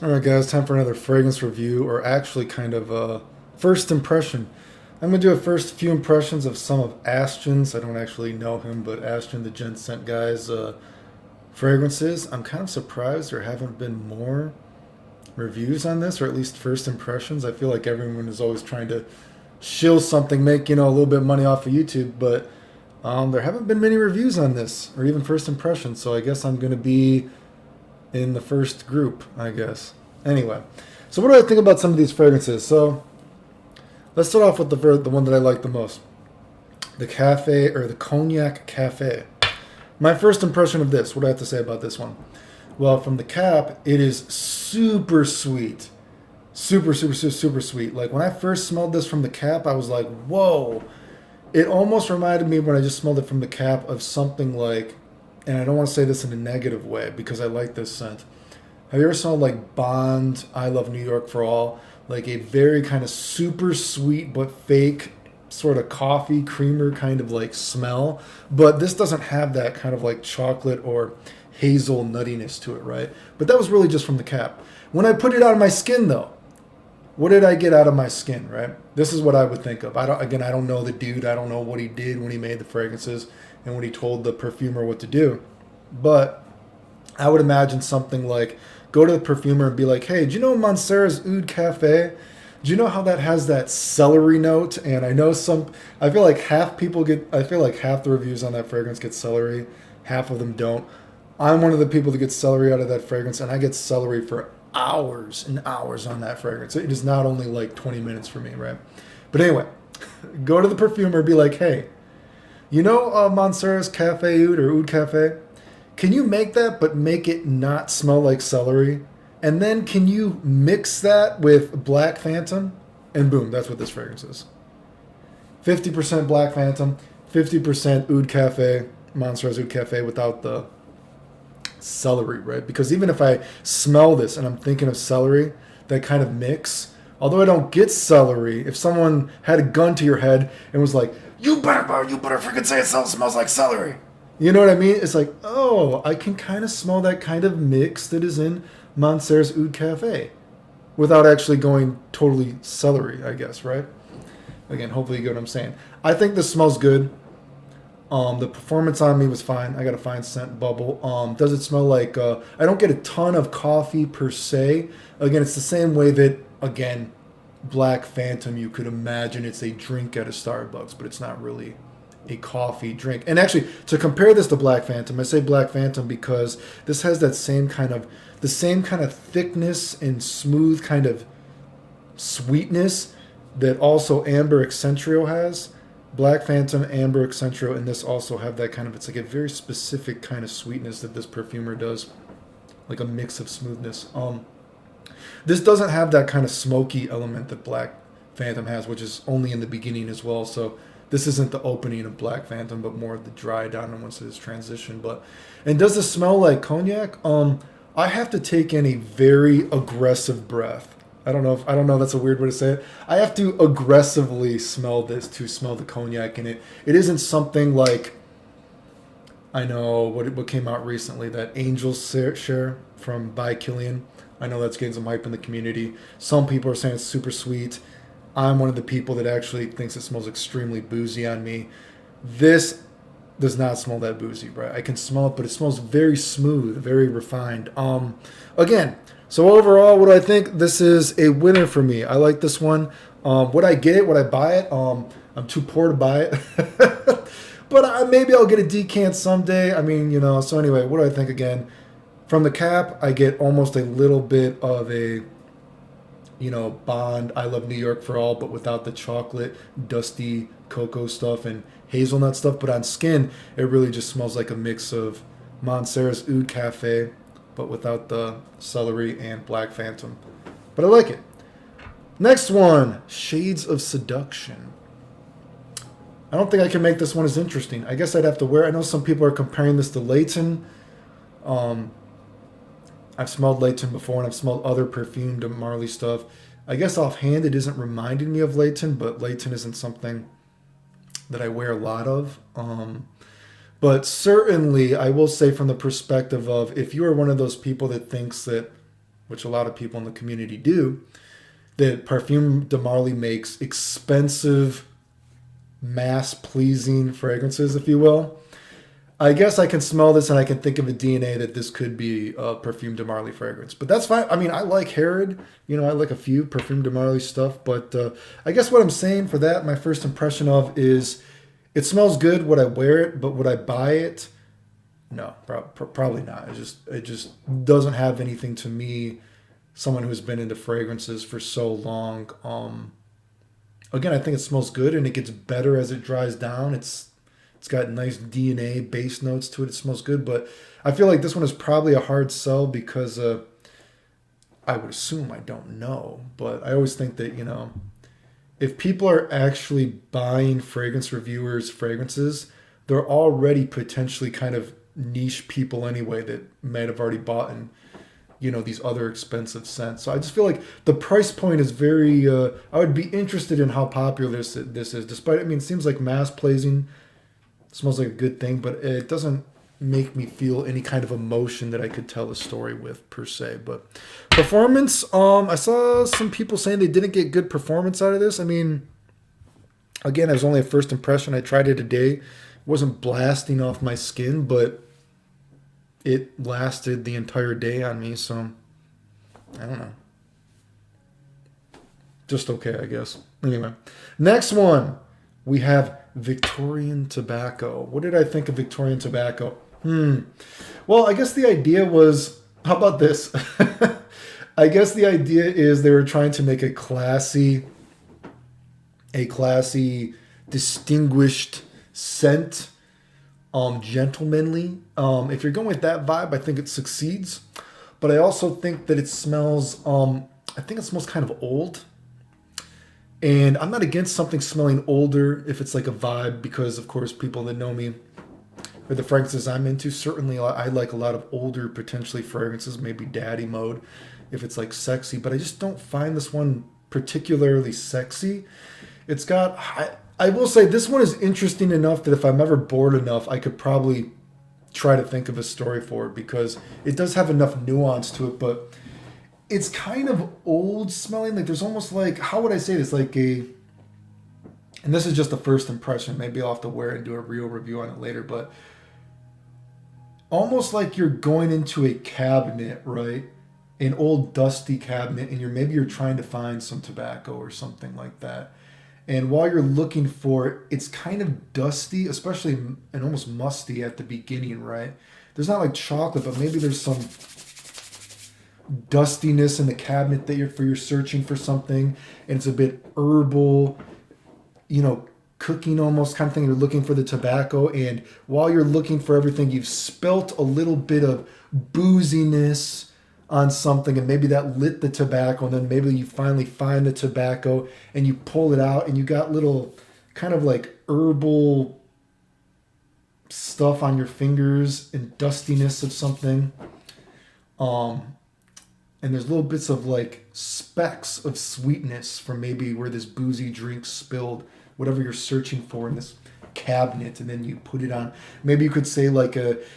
All right, guys, time for another fragrance review, or actually kind of a first impression. I'm going to do a first few impressions of some of Ashton's. I don't actually know him, but Ashton, the Gentscent guy's fragrances. I'm kind of surprised there haven't been more reviews on this, or at least first impressions. I feel like everyone is always trying to shill something, make a little bit of money off of YouTube, but there haven't been many reviews on this, or even first impressions. So I guess I'm going to be in the first group, I guess. Anyway, so what do I think about some of these fragrances? So let's start off with the one that I like the most, the Cafe, or the Cognac Cafe. My first impression of this, what do I have to say about this one? Well, from the cap, it is super sweet. Super, super, super, super sweet. Like when I first smelled this from the cap, I was like, whoa. It almost reminded me, when I just smelled it from the cap, of something like, and I don't want to say this in a negative way because I like this scent. Have you ever smelled like Bond, I Love New York for All? Like a very kind of super sweet but fake sort of coffee creamer kind of like smell. But this doesn't have that kind of like chocolate or hazel nuttiness to it, right? But that was really just from the cap. When I put it on my skin though, what did I get out of my skin, right? This is what I would think of. I don't know the dude. I don't know what he did when he made the fragrances and when he told the perfumer what to do. But I would imagine something like, go to the perfumer and be like, hey, do you know Montserrat's Oud Cafe? Do you know how that has that celery note? And I feel like half the reviews on that fragrance get celery. Half of them don't. I'm one of the people that gets celery out of that fragrance, and I get celery for hours and hours on that fragrance. It is not only like 20 minutes for me, right? But anyway, go to the perfumer, be like, hey, you know Montserrat's Cafe Oud, or Oud Cafe? Can you make that, but make it not smell like celery? And then can you mix that with Black Phantom? And boom, that's what this fragrance is. 50% Black Phantom, 50% Oud Cafe, Montserrat's Oud Cafe without the celery, right? Because even if I smell this and I'm thinking of celery, that kind of mix, although I don't get celery, if someone had a gun to your head and was like, you better freaking say it smells like celery. You know what I mean? It's like, oh, I can kind of smell that kind of mix that is in Montserrat's Oud Cafe without actually going totally celery, I guess, right? Again, hopefully you get what I'm saying. I think this smells good. The performance on me was fine. I got a fine scent bubble. Does it smell like, I don't get a ton of coffee per se. Again, it's the same way that, again, Black Phantom, you could imagine it's a drink at a Starbucks, but it's not really a coffee drink. And actually, to compare this to Black Phantom, I say Black Phantom because this has the same kind of thickness and smooth kind of sweetness that also Amber Accentrio has. Black Phantom, Amber Accentrio, and this also have that kind of, it's like a very specific kind of sweetness that this perfumer does, like a mix of smoothness. This doesn't have that kind of smoky element that Black Phantom has, which is only in the beginning as well. So this isn't the opening of Black Phantom, but more of the dry down once it is transition. And does this smell like cognac? I have to take in a very aggressive breath. I don't know. That's a weird way to say it. I have to aggressively smell this to smell the cognac in it. It isn't something like, I know what came out recently, that Angel Share from By Killian. I know that's getting some hype in the community. Some people are saying it's super sweet. I'm one of the people that actually thinks it smells extremely boozy on me. This does not smell that boozy, right? I can smell it, but it smells very smooth, very refined. Again, so overall, what do I think? This is a winner for me. I like this one. Would I get it? Would I buy it? I'm too poor to buy it. But maybe I'll get a decant someday. I mean, so anyway, what do I think again? From the cap, I get almost a little bit of a, Bond, I Love New York for All, but without the chocolate, dusty cocoa stuff and hazelnut stuff. But on skin, it really just smells like a mix of Montserrat's Oud Cafe, but without the celery and Black Phantom. But I like it. Next one, Shades of Seduction. I don't think I can make this one as interesting. I guess I'd have to wear. I know some people are comparing this to Layton. I've smelled Layton before, and I've smelled other perfumed Marley stuff. I guess offhand it isn't reminding me of Layton, but Layton isn't something that I wear a lot of. But certainly, I will say from the perspective of, if you are one of those people that thinks that, which a lot of people in the community do, that Parfum de Marly makes expensive, mass-pleasing fragrances, if you will. I guess I can smell this and I can think of a DNA that this could be a Parfum de Marly fragrance. But that's fine. I mean, I like Herod. You know, I like a few Parfum de Marly stuff. But I guess what I'm saying for that, my first impression of is it smells good when I wear it, but would I buy it? No, probably not. It just doesn't have anything to me, someone who's been into fragrances for so long. Again, I think it smells good and it gets better as it dries down. It's got nice DNA base notes to it. It smells good, but I feel like this one is probably a hard sell because I would assume, I don't know, but I always think that, you know, if people are actually buying fragrance reviewers' fragrances, they're already potentially kind of niche people anyway that might have already bought in, you know, these other expensive scents. So I just feel like the price point is very, I would be interested in how popular this is, despite, I mean, it seems like mass pleasing. Smells like a good thing, but it doesn't make me feel any kind of emotion that I could tell a story with per se. But performance, I saw some people saying they didn't get good performance out of this. I mean, again, it was only a first impression. I tried it a day. It wasn't blasting off my skin, but it lasted the entire day on me. So I don't know. Just okay, I guess. Anyway, next one. We have Victorian tobacco. What did I think of Victorian tobacco? Well, I guess the idea was, how about this? I guess the idea is they were trying to make a classy, distinguished scent, gentlemanly. If you're going with that vibe, I think it succeeds. But I also think that it smells, I think it smells kind of old. And I'm not against something smelling older if it's like a vibe, because of course people that know me or the fragrances I'm into, certainly I like a lot of older potentially fragrances, maybe daddy mode if it's like sexy, but I just don't find this one particularly sexy. It's got, I will say this one is interesting enough that if I'm ever bored enough, I could probably try to think of a story for it, because it does have enough nuance to it, but it's kind of old smelling. Like there's almost like, how would I say this? Like and this is just a first impression. Maybe I'll have to wear it and do a real review on it later, but almost like you're going into a cabinet, right? An old dusty cabinet, and you're trying to find some tobacco or something like that. And while you're looking for it, it's kind of dusty, especially and almost musty at the beginning, right? There's not like chocolate, but maybe there's some dustiness in the cabinet that you're searching for something, and it's a bit herbal, you know, cooking almost kind of thing. You're looking for the tobacco, and while you're looking for everything, you've spilt a little bit of booziness on something, and maybe that lit the tobacco, and then maybe you finally find the tobacco and you pull it out, and you got little kind of like herbal stuff on your fingers and dustiness of something. And there's little bits of like specks of sweetness from maybe where this boozy drink spilled, whatever you're searching for in this cabinet, and then you put it on. Maybe you could say like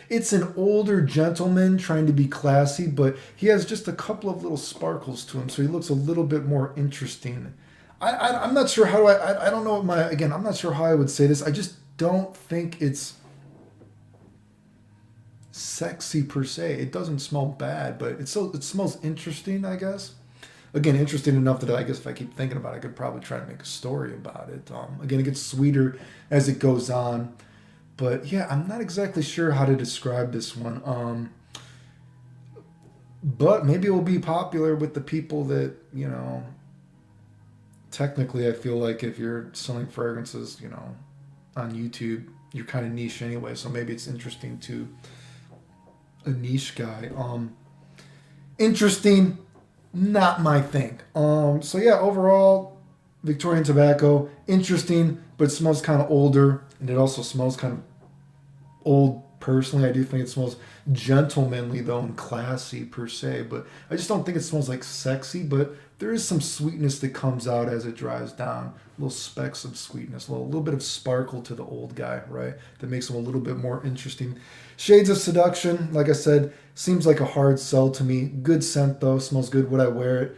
it's an older gentleman trying to be classy, but he has just a couple of little sparkles to him, so he looks a little bit more interesting. I'm not sure how I don't know I'm not sure how I would say this. I just don't think it's sexy per se. It doesn't smell bad, but it smells interesting, I guess. Again, interesting enough that I guess if I keep thinking about it, I could probably try to make a story about it. Again, it gets sweeter as it goes on. But yeah, I'm not exactly sure how to describe this one. But maybe it will be popular with the people that, you know, technically I feel like if you're selling fragrances, you know, on YouTube, you're kind of niche anyway. So maybe it's interesting to a niche guy. Interesting, not my thing. So yeah, overall, Victorian tobacco, interesting, but it smells kind of older, and it also smells kind of old Personally, I do think it smells gentlemanly though and classy per se, but I just don't think it smells like sexy. But there is some sweetness that comes out as it dries down. Little specks of sweetness, a little bit of sparkle to the old guy, right? That makes him a little bit more interesting. Shades of Seduction, like I said, seems like a hard sell to me. Good scent though, smells good. Would I wear it?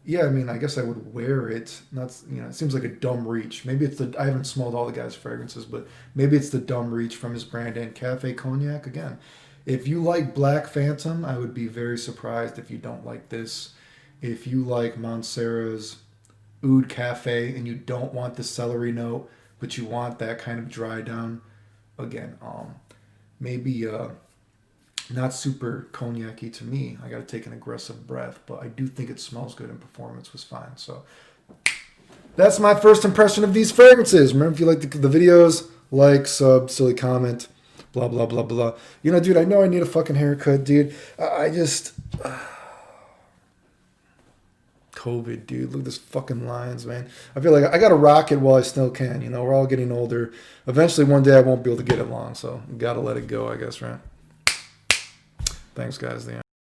Yeah, I mean, I guess I would wear it. Not, it seems like a dumb reach. Maybe it's I haven't smelled all the guy's fragrances, but maybe it's the dumb reach from his brand and Cafe Cognac. Again, if you like Black Phantom, I would be very surprised if you don't like this. If you like Montserrat's Oud Cafe and you don't want the celery note, but you want that kind of dry down, again, maybe not super cognac-y to me. I got to take an aggressive breath, but I do think it smells good and performance was fine. So that's my first impression of these fragrances. Remember, if you like the videos, like, sub, silly comment, blah, blah, blah, blah. Dude, I know I need a fucking haircut, dude. I just... COVID, dude. Look at this fucking lines, man. I feel like I got to rock it while I still can. We're all getting older. Eventually, one day I won't be able to get it long, so got to let it go, I guess, right? Thanks, guys. The end.